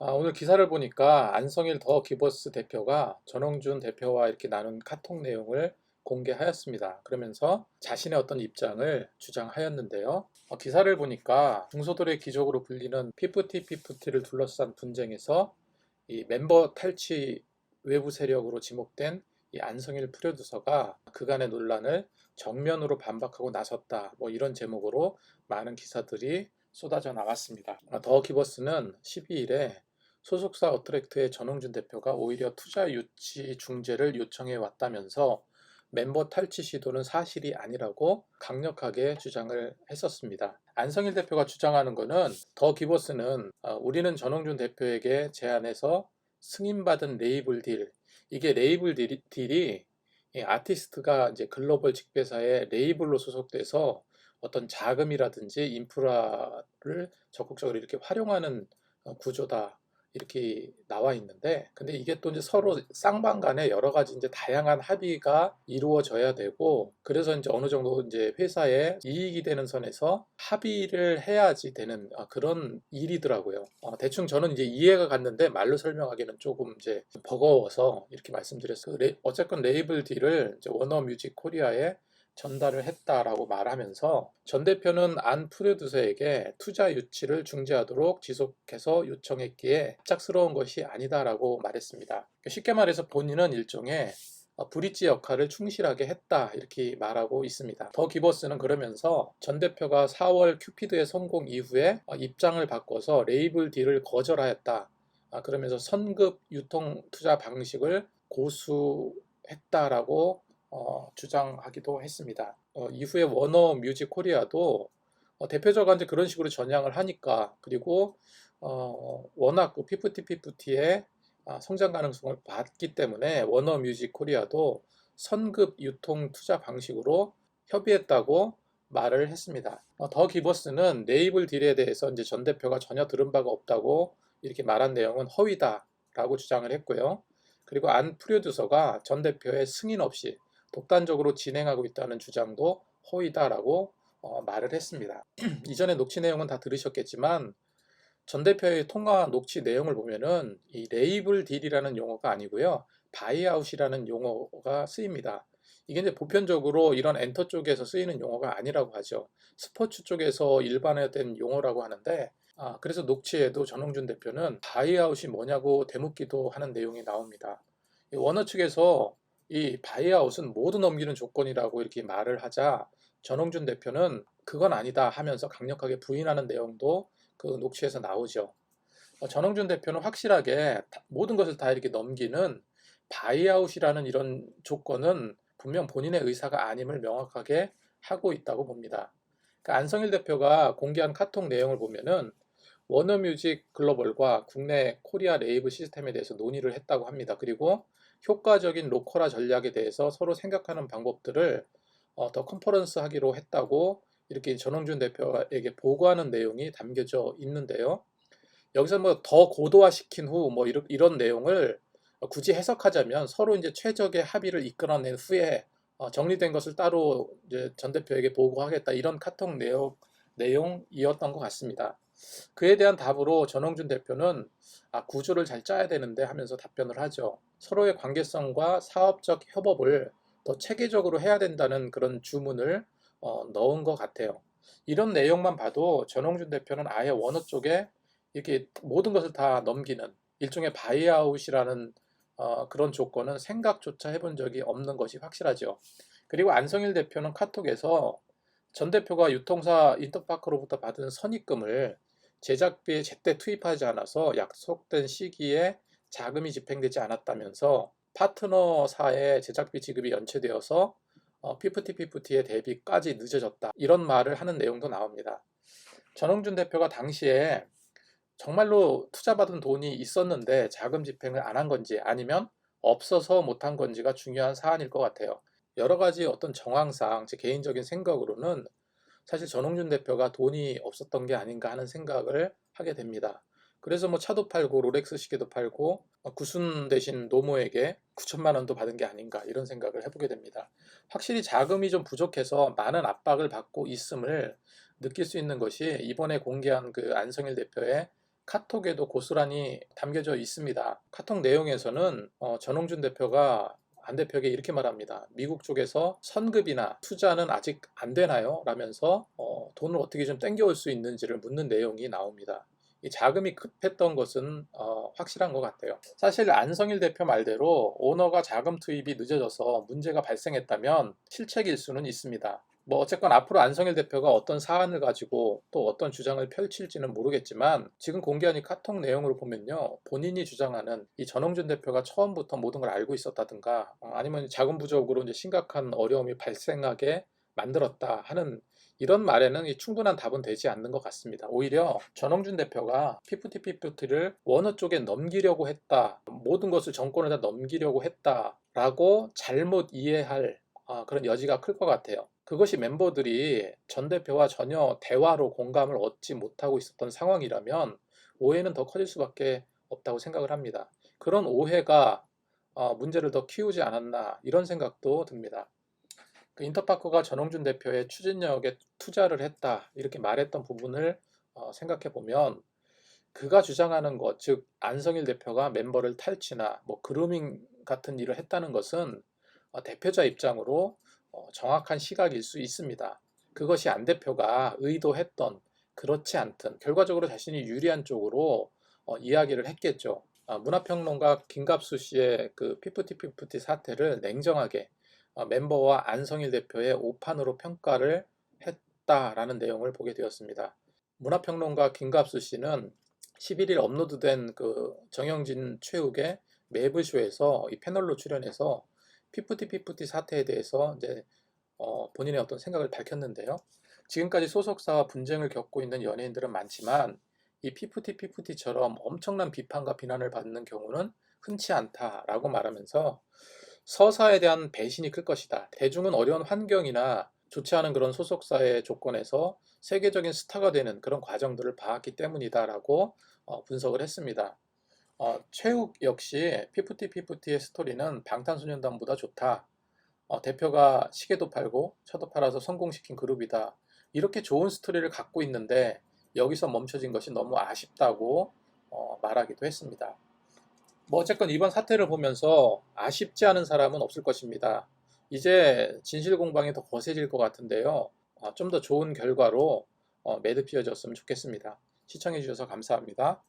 오늘 기사를 보니까 안성일 더 기버스 대표가 전홍준 대표와 이렇게 나눈 카톡 내용을 공개하였습니다. 그러면서 자신의 어떤 입장을 주장하였는데요. 기사를 보니까 중소돌의 기적으로 불리는 피프티피프티를 둘러싼 분쟁에서 이 멤버 탈취 외부 세력으로 지목된 이 안성일 프로듀서가 그간의 논란을 정면으로 반박하고 나섰다. 뭐 이런 제목으로 많은 기사들이 쏟아져 나왔습니다. 더 기버스는 12일에 소속사 어트랙트의 전홍준 대표가 오히려 투자 유치 중재를 요청해 왔다면서 멤버 탈취 시도는 사실이 아니라고 강력하게 주장을 했었습니다. 안성일 대표가 주장하는 것은 더 기버스는 우리는 전홍준 대표에게 제안해서 승인받은 레이블 딜, 이게 레이블 딜이 이 아티스트가 이제 글로벌 직배사의 레이블로 소속돼서 어떤 자금이라든지 인프라를 적극적으로 이렇게 활용하는 구조다. 이렇게 나와 있는데, 근데 이게 또 이제 서로 쌍방 간에 여러 가지 이제 다양한 합의가 이루어져야 되고, 그래서 이제 어느 정도 이제 회사에 이익이 되는 선에서 합의를 해야지 되는 그런 일이더라고요. 대충 저는 이제 이해가 갔는데 말로 설명하기는 조금 이제 버거워서 이렇게 말씀드렸어요. 어쨌건 레이블 딜을 이제 워너뮤직 코리아에 전달을 했다라고 말하면서 전 대표는 안 프로듀서에게 투자 유치를 중지하도록 지속해서 요청했기에 갑작스러운 것이 아니다라고 말했습니다. 쉽게 말해서 본인은 일종의 브릿지 역할을 충실하게 했다 이렇게 말하고 있습니다. 더 기버스는 그러면서 전 대표가 4월 큐피드의 성공 이후에 입장을 바꿔서 레이블 딜을 거절하였다. 그러면서 선급 유통 투자 방식을 고수했다라고 주장하기도 했습니다. 이후에 워너 뮤직 코리아도 대표자가 이제 그런 식으로 전향을 하니까, 그리고 워낙 그 피프티 피프티의 성장 가능성을 봤기 때문에 워너 뮤직 코리아도 선급 유통 투자 방식으로 협의했다고 말을 했습니다. 더 기버스는 레이블 딜에 대해서 이제 전 대표가 전혀 들은 바가 없다고 이렇게 말한 내용은 허위다라고 주장을 했고요. 그리고 안 프로듀서가 전 대표의 승인 없이 독단적으로 진행하고 있다는 주장도 허위다라고 말을 했습니다. 이전에 녹취 내용은 다 들으셨겠지만 전 대표의 통화 녹취 내용을 보면은 이 레이블 딜이라는 용어가 아니고요. 바이아웃이라는 용어가 쓰입니다. 이게 이제 보편적으로 이런 엔터 쪽에서 쓰이는 용어가 아니라고 하죠. 스포츠 쪽에서 일반화된 용어라고 하는데, 그래서 녹취에도 전홍준 대표는 바이아웃이 뭐냐고 되묻기도 하는 내용이 나옵니다. 워너 측에서 이 바이아웃은 모두 넘기는 조건이라고 이렇게 말을 하자 전홍준 대표는 그건 아니다 하면서 강력하게 부인하는 내용도 그 녹취에서 나오죠. 전홍준 대표는 확실하게 모든 것을 다 이렇게 넘기는 바이아웃이라는 이런 조건은 분명 본인의 의사가 아님을 명확하게 하고 있다고 봅니다. 그러니까 안성일 대표가 공개한 카톡 내용을 보면은 워너뮤직 글로벌과 국내 코리아 레이블 시스템에 대해서 논의를 했다고 합니다. 그리고 효과적인 로컬화 전략에 대해서 서로 생각하는 방법들을 더 컨퍼런스 하기로 했다고 이렇게 전홍준 대표에게 보고하는 내용이 담겨져 있는데요. 여기서 뭐 더 고도화시킨 후 뭐 이런 내용을 굳이 해석하자면 서로 이제 최적의 합의를 이끌어낸 후에 정리된 것을 따로 이제 전 대표에게 보고하겠다 이런 카톡 내용이었던 것 같습니다. 그에 대한 답으로 전홍준 대표는 구조를 잘 짜야 되는데 하면서 답변을 하죠. 서로의 관계성과 사업적 협업을 더 체계적으로 해야 된다는 그런 주문을 넣은 것 같아요. 이런 내용만 봐도 전홍준 대표는 아예 원어 쪽에 이렇게 모든 것을 다 넘기는 일종의 바이아웃이라는 그런 조건은 생각조차 해본 적이 없는 것이 확실하죠. 그리고 안성일 대표는 카톡에서 전 대표가 유통사 인터파크로부터 받은 선입금을 제작비에 제때 투입하지 않아서 약속된 시기에 자금이 집행되지 않았다면서 파트너사의 제작비 지급이 연체되어서 피프티피프티의 대비까지 늦어졌다. 이런 말을 하는 내용도 나옵니다. 전홍준 대표가 당시에 정말로 투자받은 돈이 있었는데 자금 집행을 안 한 건지 아니면 없어서 못한 건지가 중요한 사안일 것 같아요. 여러 가지 어떤 정황상 제 개인적인 생각으로는 사실 전홍준 대표가 돈이 없었던 게 아닌가 하는 생각을 하게 됩니다. 그래서 뭐 차도 팔고 롤렉스 시계도 팔고 구순 대신 노모에게 9천만 원도 받은 게 아닌가 이런 생각을 해보게 됩니다. 확실히 자금이 좀 부족해서 많은 압박을 받고 있음을 느낄 수 있는 것이 이번에 공개한 그 안성일 대표의 카톡에도 고스란히 담겨져 있습니다. 카톡 내용에서는 전홍준 대표가 안 대표에게 이렇게 말합니다. 미국 쪽에서 선급이나 투자는 아직 안 되나요? 라면서 돈을 어떻게 좀 땡겨올 수 있는지를 묻는 내용이 나옵니다. 이 자금이 급했던 것은 확실한 것 같아요. 사실 안성일 대표 말대로 오너가 자금 투입이 늦어져서 문제가 발생했다면 실책일 수는 있습니다. 뭐 어쨌건 앞으로 안성일 대표가 어떤 사안을 가지고 또 어떤 주장을 펼칠지는 모르겠지만 지금 공개한 이 카톡 내용으로 보면요, 본인이 주장하는 이 전홍준 대표가 처음부터 모든 걸 알고 있었다든가 아니면 자금 부족으로 이제 심각한 어려움이 발생하게 만들었다 하는 이런 말에는 충분한 답은 되지 않는 것 같습니다. 오히려 전홍준 대표가 피프티피프티를 원어 쪽에 넘기려고 했다, 모든 것을 정권에다 넘기려고 했다라고 잘못 이해할 그런 여지가 클 것 같아요. 그것이 멤버들이 전 대표와 전혀 대화로 공감을 얻지 못하고 있었던 상황이라면 오해는 더 커질 수밖에 없다고 생각을 합니다. 그런 오해가 문제를 더 키우지 않았나 이런 생각도 듭니다. 그 인터파크가 전홍준 대표의 추진력에 투자를 했다 이렇게 말했던 부분을 생각해 보면 그가 주장하는 것, 즉 안성일 대표가 멤버를 탈취나 뭐 그루밍 같은 일을 했다는 것은 대표자 입장으로 정확한 시각일 수 있습니다. 그것이 안 대표가 의도했던 그렇지 않든 결과적으로 자신이 유리한 쪽으로 이야기를 했겠죠. 문화평론가 김갑수 씨의 그 피프티피프티 사태를 냉정하게 멤버와 안성일 대표의 오판으로 평가를 했다라는 내용을 보게 되었습니다. 문화평론가 김갑수 씨는 11일 업로드된 그 정영진 최욱의 매블쇼에서 이 패널로 출연해서 피프티피프티 사태에 대해서 이제 본인의 어떤 생각을 밝혔는데요. 지금까지 소속사와 분쟁을 겪고 있는 연예인들은 많지만 이 피프티피프티처럼 엄청난 비판과 비난을 받는 경우는 흔치 않다라고 말하면서 서사에 대한 배신이 클 것이다. 대중은 어려운 환경이나 좋지 않은 그런 소속사의 조건에서 세계적인 스타가 되는 그런 과정들을 봐왔기 때문이다라고 분석을 했습니다. 최욱 역시 피프티피프티의 스토리는 방탄소년단보다 좋다. 대표가 시계도 팔고 차도 팔아서 성공시킨 그룹이다. 이렇게 좋은 스토리를 갖고 있는데 여기서 멈춰진 것이 너무 아쉽다고 말하기도 했습니다. 뭐 어쨌건 이번 사태를 보면서 아쉽지 않은 사람은 없을 것입니다. 이제 진실 공방이 더 거세질 것 같은데요. 좀 더 좋은 결과로 매듭 지어졌으면 좋겠습니다. 시청해 주셔서 감사합니다.